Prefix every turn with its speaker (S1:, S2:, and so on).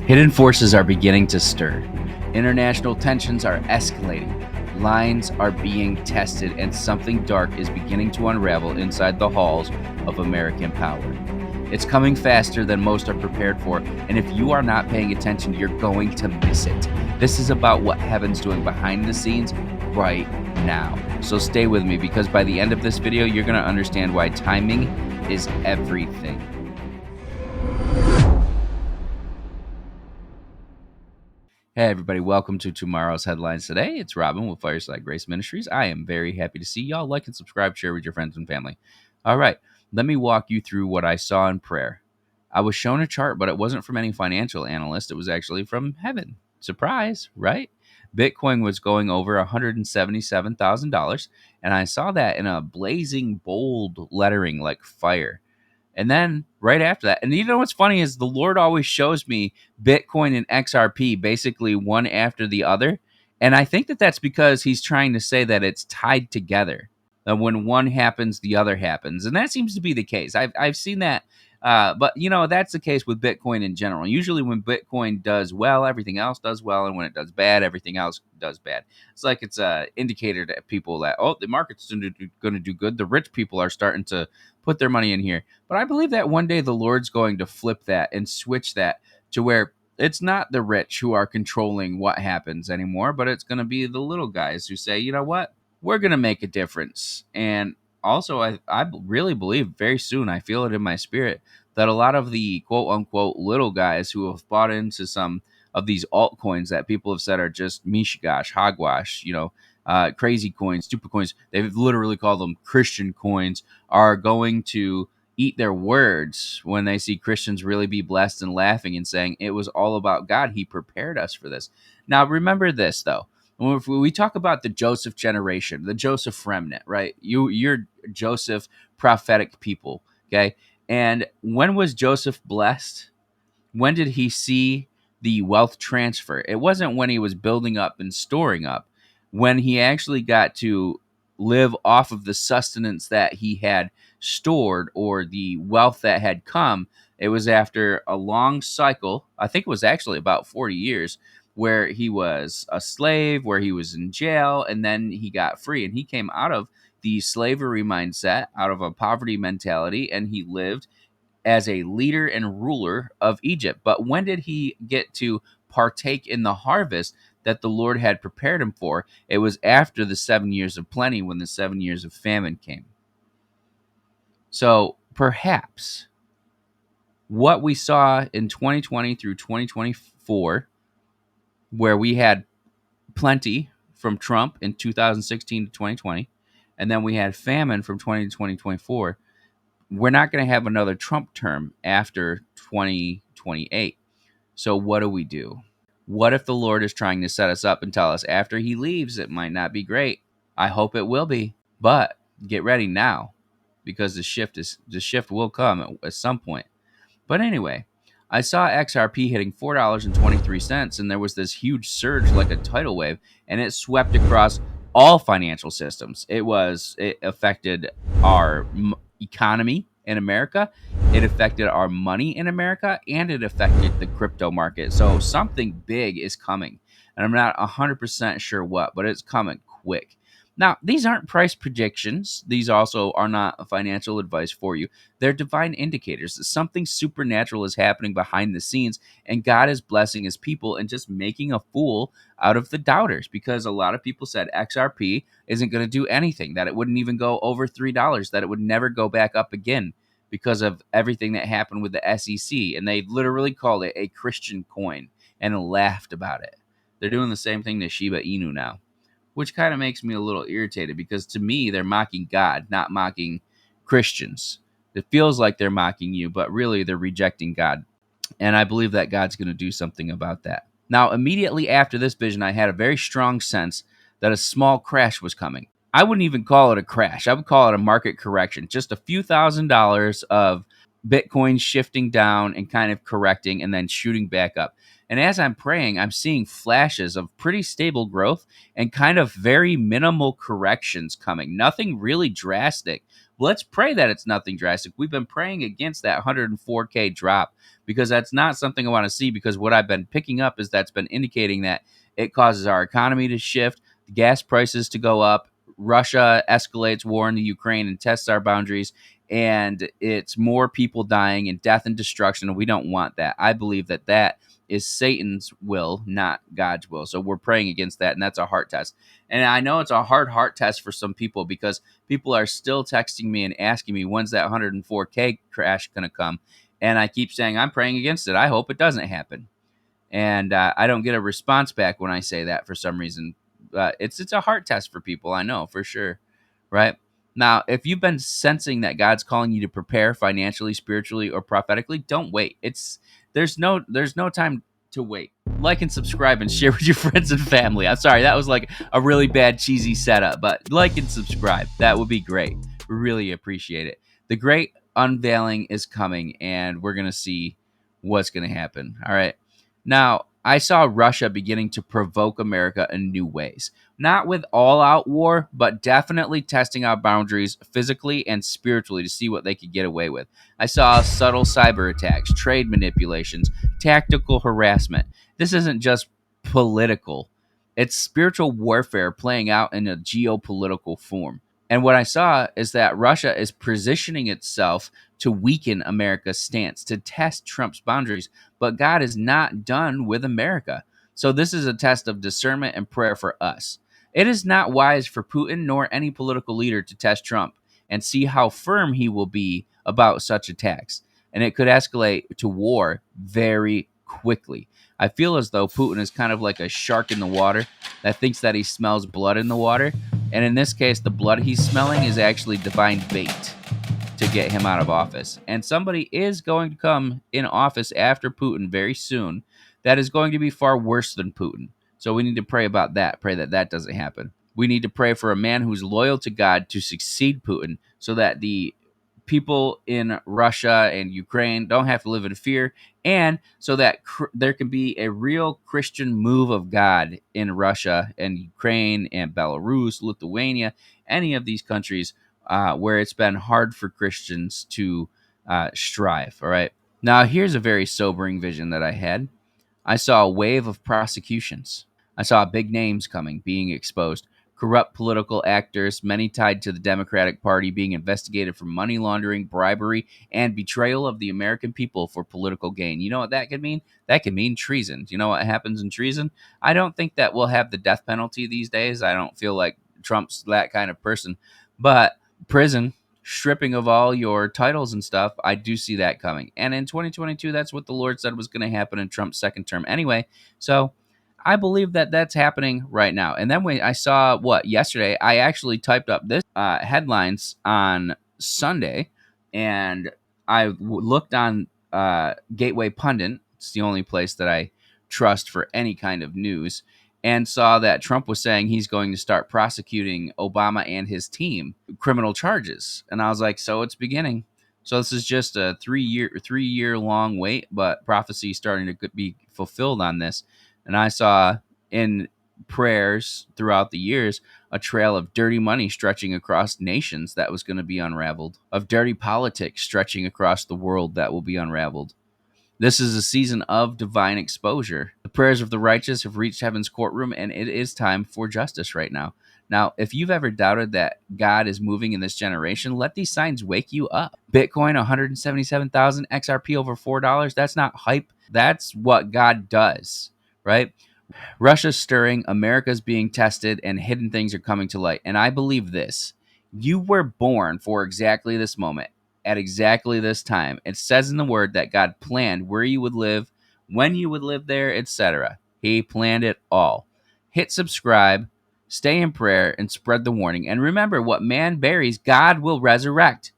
S1: Hidden forces are beginning to stir. International tensions are escalating. Lines are being tested, and something dark is beginning to unravel inside the halls of American power. It's coming faster than most are prepared for, and if you are not paying attention, you're going to miss it. This is about what heaven's doing behind the scenes right now. So stay with me, because by the end of this video, you're going to understand why timing is everything. Hey everybody, welcome to tomorrow's headlines today. It's Robin with Fireside Grace Ministries. I am very happy to see y'all. Like and subscribe, share with your friends and family. All right, let me walk you through what I saw in prayer. I was shown a chart, but it wasn't from any financial analyst. It was actually from heaven. Surprise, right? Bitcoin was going over $177,000, and I saw that in a blazing bold lettering like fire. And then right after that, and you know what's funny is the Lord always shows me Bitcoin and XRP basically one after the other. And I think that that's because he's trying to say that it's tied together. That when one happens, the other happens. And that seems to be the case. I've seen that. But, you know, that's the case with Bitcoin in general. Usually when Bitcoin does well, everything else does well. And when it does bad, everything else does bad. It's like it's an indicator to people that, oh, the market's going to do good. The rich people are starting to put their money in here. But I believe that one day the Lord's going to flip that and switch that to where it's not the rich who are controlling what happens anymore, but it's going to be the little guys who say, you know what, we're going to make a difference. And also, I really believe very soon, I feel it in my spirit, that a lot of the quote unquote little guys who have bought into some of these altcoins that people have said are just mishigash, hogwash, crazy coins, stupid coins, they've literally called them Christian coins, are going to eat their words when they see Christians really be blessed and laughing and saying it was all about God. He prepared us for this. Now, remember this, though. When we talk about the Joseph generation, the Joseph remnant, right? You're Joseph prophetic people, okay? And when was Joseph blessed? When did he see the wealth transfer? It wasn't when he was building up and storing up. When he actually got to live off of the sustenance that he had stored or the wealth that had come, it was after a long cycle. I think it was actually about 40 years where he was a slave, where he was in jail, and then he got free. And he came out of the slavery mindset, out of a poverty mentality, and he lived as a leader and ruler of Egypt. But when did he get to partake in the harvest that the Lord had prepared him for? It was after the 7 years of plenty, when the 7 years of famine came. So perhaps what we saw in 2020 through 2024, where we had plenty from Trump in 2016 to 2020, and then we had famine from 20 to 2024, we're not going to have another Trump term after 2028. So what do we do? What if the Lord is trying to set us up and tell us after he leaves, it might not be great? I hope it will be, but get ready now, because the shift will come at some point. But anyway, I saw XRP hitting $4.23, and there was this huge surge like a tidal wave, and it swept across all financial systems. It affected our economy in America, it affected our money in America, and it affected the crypto market. So something big is coming, and I'm not 100% sure what, but it's coming quick. Now, these aren't price predictions. These also are not financial advice for you. They're divine indicators that something supernatural is happening behind the scenes, and God is blessing his people and just making a fool out of the doubters, because a lot of people said XRP isn't going to do anything, that it wouldn't even go over $3, that it would never go back up again because of everything that happened with the SEC. And they literally called it a Christian coin and laughed about it. They're doing the same thing to Shiba Inu now, which kind of makes me a little irritated, because to me, they're mocking God, not mocking Christians. It feels like they're mocking you, but really they're rejecting God. And I believe that God's going to do something about that. Now, immediately after this vision, I had a very strong sense that a small crash was coming. I wouldn't even call it a crash. I would call it a market correction. Just a few $1,000s of Bitcoin shifting down and kind of correcting and then shooting back up. And as I'm praying, I'm seeing flashes of pretty stable growth and kind of very minimal corrections coming. Nothing really drastic, Let's pray that it's nothing drastic. We've been praying against that 104K drop because that's not something I want to see, because what I've been picking up is that's been indicating that it causes our economy to shift, gas prices to go up, Russia escalates war in the Ukraine and tests our boundaries, and it's more people dying and death and destruction, and we don't want that. I believe that that is Satan's will, not God's will. So we're praying against that, and that's a heart test. And I know it's a hard heart test for some people, because people are still texting me and asking me, when's that 104K crash going to come? And I keep saying, I'm praying against it. I hope it doesn't happen. And I don't get a response back when I say that for some reason. It's a heart test for people, I know, for sure, right? Now, if you've been sensing that God's calling you to prepare financially, spiritually, or prophetically, don't wait. There's no time to wait. Like and subscribe and share with your friends and family. I'm sorry, that was like a really bad cheesy setup, but like and subscribe. That would be great. We really appreciate it. The great unveiling is coming, and we're gonna see what's gonna happen. All right. Now, I saw Russia beginning to provoke America in new ways. Not with all out war, but definitely testing our boundaries physically and spiritually to see what they could get away with. I saw subtle cyber attacks, trade manipulations, tactical harassment. This isn't just political, it's spiritual warfare playing out in a geopolitical form. And what I saw is that Russia is positioning itself to weaken America's stance, to test Trump's boundaries. But God is not done with America. So this is a test of discernment and prayer for us. It is not wise for Putin nor any political leader to test Trump and see how firm he will be about such attacks. And it could escalate to war very quickly. I feel as though Putin is kind of like a shark in the water that thinks that he smells blood in the water. And in this case, the blood he's smelling is actually divine bait to get him out of office. And somebody is going to come in office after Putin very soon that is going to be far worse than Putin. So we need to pray about that, pray that that doesn't happen. We need to pray for a man who's loyal to God to succeed Putin, so that the people in Russia and Ukraine don't have to live in fear, and so that there can be a real Christian move of God in Russia and Ukraine and Belarus, Lithuania, any of these countries where it's been hard for Christians to strive. All right. Now, here's a very sobering vision that I had. I saw a wave of prosecutions. I saw big names coming, being exposed. Corrupt political actors, many tied to the Democratic Party, being investigated for money laundering, bribery, and betrayal of the American people for political gain. You know what that could mean? That could mean treason. Do you know what happens in treason? I don't think that we'll have the death penalty these days. I don't feel like Trump's that kind of person. But prison, stripping of all your titles and stuff, I do see that coming. And in 2022, that's what the Lord said was going to happen in Trump's second term anyway. So I believe that that's happening right now. And then when I saw yesterday, I actually typed up this headlines on Sunday, and I looked on Gateway Pundit. It's the only place that I trust for any kind of news, and saw that Trump was saying he's going to start prosecuting Obama and his team criminal charges. And I was like, so it's beginning. So this is just a 3 year long wait, but prophecy starting to be fulfilled on this. And I saw in prayers throughout the years a trail of dirty money stretching across nations that was going to be unraveled, of dirty politics stretching across the world that will be unraveled. This is a season of divine exposure. The prayers of the righteous have reached heaven's courtroom, and it is time for justice right now. Now, if you've ever doubted that God is moving in this generation, let these signs wake you up. Bitcoin, 177,000, XRP over $4. That's not hype. That's what God does, right? Russia's stirring, America's being tested, and hidden things are coming to light. And I believe this. You were born for exactly this moment, at exactly this time. It says in the word that God planned where you would live, when you would live there, etc. He planned it all. Hit subscribe, stay in prayer, and spread the warning. And remember, what man buries, God will resurrect.